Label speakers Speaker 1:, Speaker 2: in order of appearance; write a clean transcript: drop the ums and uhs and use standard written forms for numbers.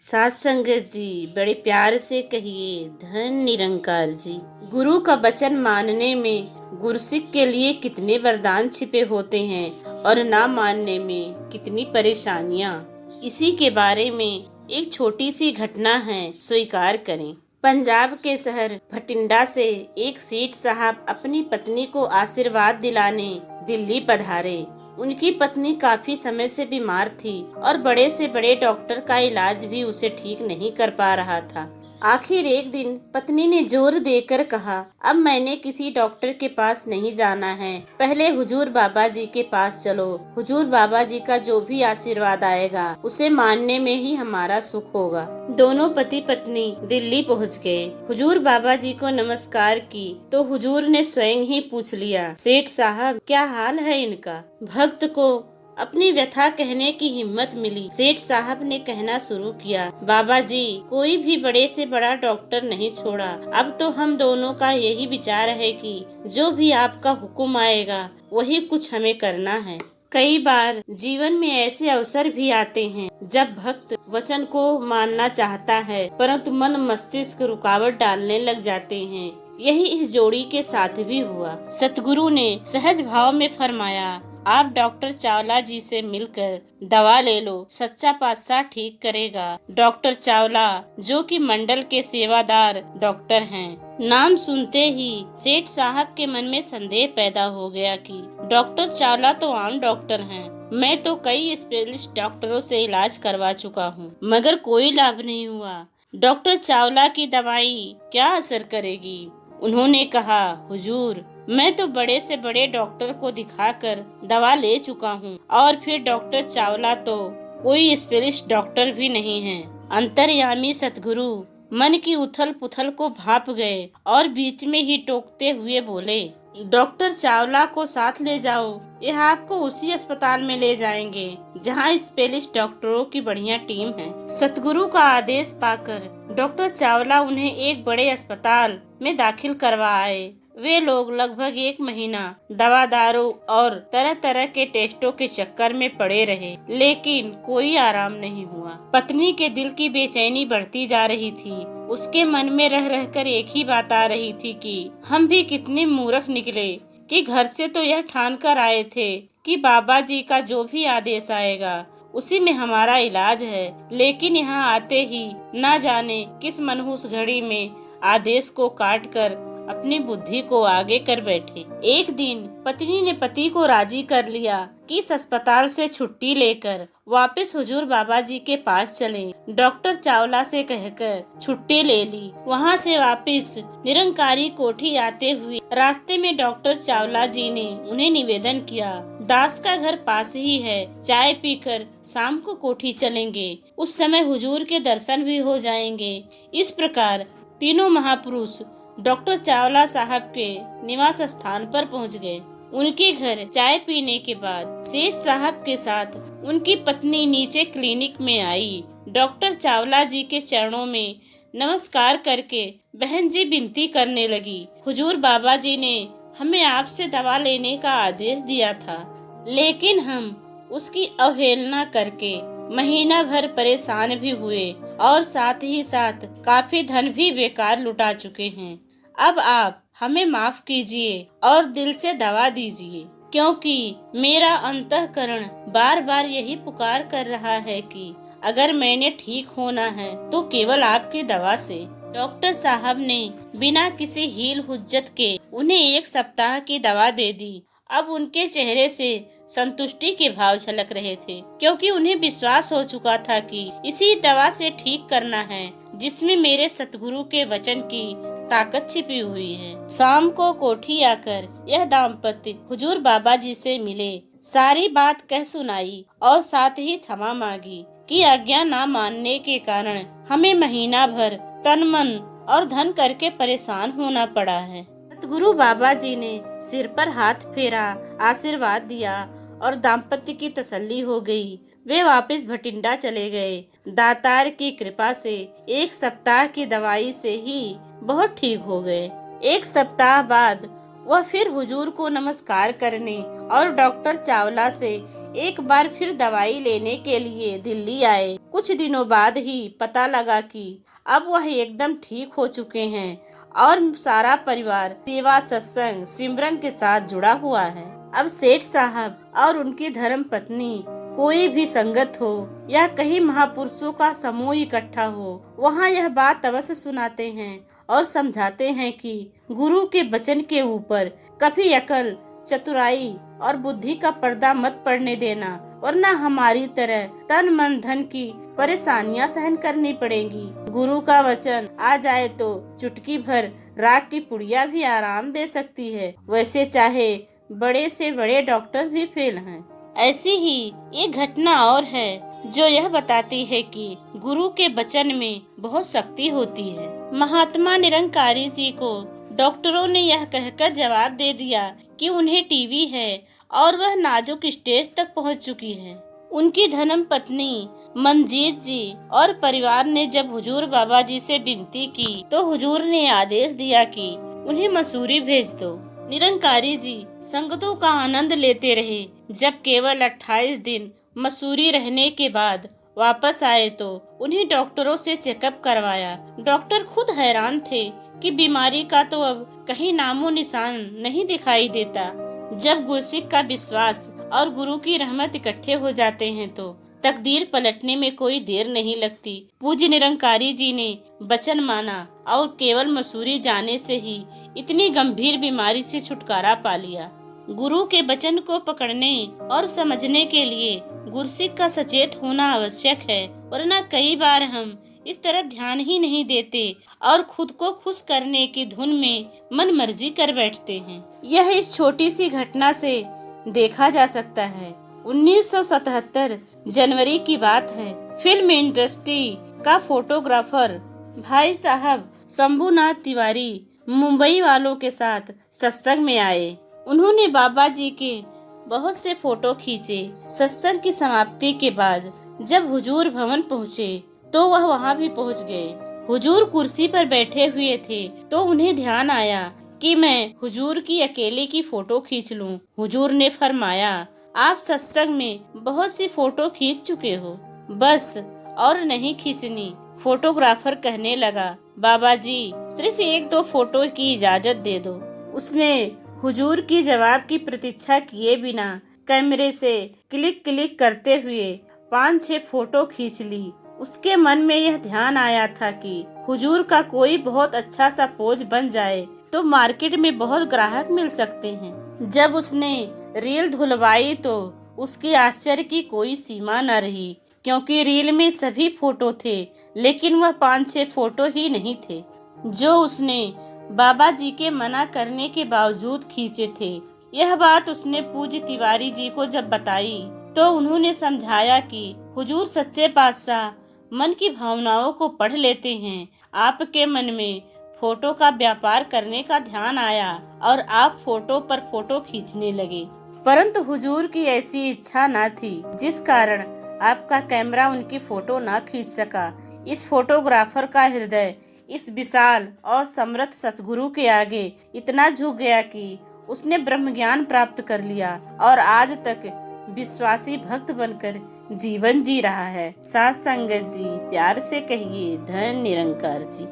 Speaker 1: साथ संगत जी, बड़े प्यार से कहिए धन निरंकार जी। गुरु का वचन मानने में गुरसिक के लिए कितने वरदान छिपे होते हैं और ना मानने में कितनी परेशानियां। इसी के बारे में एक छोटी सी घटना है, स्वीकार करें। पंजाब के शहर भटिंडा से एक सेठ साहब अपनी पत्नी को आशीर्वाद दिलाने दिल्ली पधारे। उनकी पत्नी काफी समय से बीमार थी और बड़े से बड़े डॉक्टर का इलाज भी उसे ठीक नहीं कर पा रहा था। आखिर एक दिन पत्नी ने जोर देकर कहा, अब मैंने किसी डॉक्टर के पास नहीं जाना है, पहले हुजूर बाबा जी के पास चलो। हुजूर बाबा जी का जो भी आशीर्वाद आएगा उसे मानने में ही हमारा सुख होगा। दोनों पति पत्नी दिल्ली पहुंच गए। हुजूर बाबा जी को नमस्कार की तो हुजूर ने स्वयं ही पूछ लिया, सेठ साहब क्या हाल है इनका। भक्त को अपनी व्यथा कहने की हिम्मत मिली। सेठ साहब ने कहना शुरू किया, बाबा जी कोई भी बड़े से बड़ा डॉक्टर नहीं छोड़ा। अब तो हम दोनों का यही विचार है कि जो भी आपका हुक्म आएगा वही कुछ हमें करना है। कई बार जीवन में ऐसे अवसर भी आते हैं जब भक्त वचन को मानना चाहता है परंतु मन मस्तिष्क रुकावट डालने लग जाते हैं। यही इस जोड़ी के साथ भी हुआ। सतगुरु ने सहज भाव में फरमाया, आप डॉक्टर चावला जी से मिलकर दवा ले लो, सच्चा पातशाह ठीक करेगा। डॉक्टर चावला जो कि मंडल के सेवादार डॉक्टर हैं। नाम सुनते ही सेठ साहब के मन में संदेह पैदा हो गया कि डॉक्टर चावला तो आम डॉक्टर हैं। मैं तो कई स्पेशलिस्ट डॉक्टरों से इलाज करवा चुका हूँ मगर कोई लाभ नहीं हुआ। डॉक्टर चावला की दवाई क्या असर करेगी। उन्होंने कहा, हुजूर मैं तो बड़े से बड़े डॉक्टर को दिखाकर दवा ले चुका हूँ और फिर डॉक्टर चावला तो कोई स्पेशलिस्ट डॉक्टर भी नहीं है। अंतर्यामी सतगुरु मन की उथल पुथल को भाप गए और बीच में ही टोकते हुए बोले, डॉक्टर चावला को साथ ले जाओ, यह आपको उसी अस्पताल में ले जाएंगे जहाँ स्पेशलिस्ट डॉक्टरों की बढ़िया टीम है। सतगुरु का आदेश पाकर डॉक्टर चावला उन्हें एक बड़े अस्पताल में दाखिल करवा आए। वे लोग लगभग 1 महीना दवा दारू और तरह तरह के टेस्टों के चक्कर में पड़े रहे लेकिन कोई आराम नहीं हुआ। पत्नी के दिल की बेचैनी बढ़ती जा रही थी। उसके मन में रह रहकर एक ही बात आ रही थी कि हम भी कितने मूर्ख निकले कि घर से तो यह ठान कर आए थे कि बाबा जी का जो भी आदेश आएगा उसी में हमारा इलाज है, लेकिन यहाँ आते ही न जाने किस मनहूस घड़ी में आदेश को काट कर अपनी बुद्धि को आगे कर बैठे। एक दिन पत्नी ने पति को राजी कर लिया कि इस अस्पताल से छुट्टी लेकर वापस हुजूर बाबा जी के पास चले। डॉक्टर चावला से कहकर छुट्टी ले ली। वहाँ से वापस निरंकारी कोठी आते हुए रास्ते में डॉक्टर चावला जी ने उन्हें निवेदन किया, दास का घर पास ही है, चाय पीकर शाम को कोठी चलेंगे, उस समय हुजूर के दर्शन भी हो जाएंगे। इस प्रकार तीनों महापुरुष डॉक्टर चावला साहब के निवास स्थान पर पहुंच गए। उनके घर चाय पीने के बाद सेठ साहब के साथ उनकी पत्नी नीचे क्लिनिक में आई। डॉक्टर चावला जी के चरणों में नमस्कार करके बहन जी विनती करने लगी, हुजूर बाबा जी ने हमें आपसे दवा लेने का आदेश दिया था लेकिन हम उसकी अवहेलना करके महीना भर परेशान भी हुए और साथ ही साथ काफी धन भी बेकार लुटा चुके हैं। अब आप हमें माफ कीजिए और दिल से दवा दीजिए, क्योंकि मेरा अंतःकरण बार बार यही पुकार कर रहा है कि अगर मैंने ठीक होना है तो केवल आपकी दवा से। डॉक्टर साहब ने बिना किसी हील हुज्जत के उन्हें 1 सप्ताह की दवा दे दी। अब उनके चेहरे से संतुष्टि के भाव झलक रहे थे, क्योंकि उन्हें विश्वास हो चुका था कि इसी दवा से ठीक करना है जिसमें मेरे सतगुरु के वचन की ताकत छिपी हुई है। शाम को कोठी आकर यह दाम्पत्य हुजूर बाबा जी से मिले, सारी बात कह सुनाई और साथ ही क्षमा मांगी कि आज्ञा ना मानने के कारण हमें महीना भर तन मन और धन करके परेशान होना पड़ा है। सतगुरु बाबा जी ने सिर पर हाथ फेरा, आशीर्वाद दिया और दाम्पत्य की तसल्ली हो गई। वे वापस भटिंडा चले गए। दातार की कृपा से 1 सप्ताह की दवाई से ही बहुत ठीक हो गए। 1 सप्ताह बाद वह फिर हुजूर को नमस्कार करने और डॉक्टर चावला से एक बार फिर दवाई लेने के लिए दिल्ली आए। कुछ दिनों बाद ही पता लगा कि अब वह एकदम ठीक हो चुके हैं और सारा परिवार सेवा, सत्संग, सिमरन के साथ जुड़ा हुआ है। अब सेठ साहब और उनकी धर्म पत्नी कोई भी संगत हो या कहीं महापुरुषों का समूह इकट्ठा हो, वहाँ यह बात अवश्य सुनाते हैं और समझाते हैं कि गुरु के वचन के ऊपर कभी अकल, चतुराई और बुद्धि का पर्दा मत पड़ने देना, वरना हमारी तरह तन मन धन की परेशानियां सहन करनी पड़ेंगी। गुरु का वचन आ जाए तो चुटकी भर राख की पुड़िया भी आराम दे सकती है। वैसे चाहे बड़े से बड़े डॉक्टर भी फेल हैं। ऐसी ही एक घटना और है जो यह बताती है कि गुरु के वचन में बहुत शक्ति होती है। महात्मा निरंकारी जी को डॉक्टरों ने यह कहकर जवाब दे दिया कि उन्हें टीबी है और वह नाजुक स्टेज तक पहुंच चुकी है। उनकी धर्म पत्नी मंजीत जी और परिवार ने जब हुजूर बाबा जी से विनती की तो हुजूर ने आदेश दिया कि उन्हें मसूरी भेज दो। निरंकारी जी संगतों का आनंद लेते रहे। जब केवल 28 दिन मसूरी रहने के बाद वापस आए तो उन्हें डॉक्टरों से चेकअप करवाया। डॉक्टर खुद हैरान थे कि बीमारी का तो अब कहीं नामो निशान नहीं दिखाई देता। जब गुरसिक का विश्वास और गुरु की रहमत इकट्ठे हो जाते हैं तो तकदीर पलटने में कोई देर नहीं लगती। पूज्य निरंकारी जी ने वचन माना और केवल मसूरी जाने से ही इतनी गंभीर बीमारी से छुटकारा पा लिया। गुरु के वचन को पकड़ने और समझने के लिए गुरसिक का सचेत होना आवश्यक है, वरना कई बार हम इस तरफ ध्यान ही नहीं देते और खुद को खुश करने की धुन में मन मर्जी कर बैठते हैं। यह इस छोटी सी घटना से देखा जा सकता है। 1977 जनवरी की बात है। फिल्म इंडस्ट्री का फोटोग्राफर भाई साहब शंभुनाथ तिवारी मुंबई वालों के साथ सत्संग में आए। उन्होंने बाबा जी के बहुत से फोटो खींचे। सत्संग की समाप्ति के बाद जब हुजूर भवन पहुँचे तो वह वहाँ भी पहुँच गए। हुजूर कुर्सी पर बैठे हुए थे तो उन्हें ध्यान आया कि मैं हुजूर की अकेले की फोटो खींच लूं। हुजूर ने फरमाया, आप सत्संग में बहुत सी फोटो खींच चुके हो, बस और नहीं खींचनी। फोटोग्राफर कहने लगा, बाबा जी सिर्फ 1-2 फोटो की इजाजत दे दो। उसने हुजूर की जवाब की प्रतीक्षा किए बिना कैमरे से क्लिक क्लिक करते हुए 5-6 फोटो खींच ली। उसके मन में यह ध्यान आया था कि हुजूर का कोई बहुत अच्छा सा पोज बन जाए तो मार्केट में बहुत ग्राहक मिल सकते हैं। जब उसने रील धुलवाई तो उसकी आश्चर्य की कोई सीमा न रही, क्योंकि रील में सभी फोटो थे, लेकिन वह 5-6 फोटो ही नहीं थे जो उसने बाबा जी के मना करने के बावजूद खींचे थे। यह बात उसने पूज्य तिवारी जी को जब बताई तो उन्होंने समझाया कि हुजूर सच्चे पातशाह मन की भावनाओं को पढ़ लेते हैं। आपके मन में फोटो का व्यापार करने का ध्यान आया और आप फोटो पर फोटो खींचने लगे, परंतु हुजूर की ऐसी इच्छा न थी, जिस कारण आपका कैमरा उनकी फोटो न खींच सका। इस फोटोग्राफर का हृदय इस विशाल और समर्थ सतगुरु के आगे इतना झुक गया कि उसने ब्रह्म ज्ञान प्राप्त कर लिया और आज तक विश्वासी भक्त बनकर जीवन जी रहा है। साथ संगत जी, प्यार से कहिए धन निरंकार जी।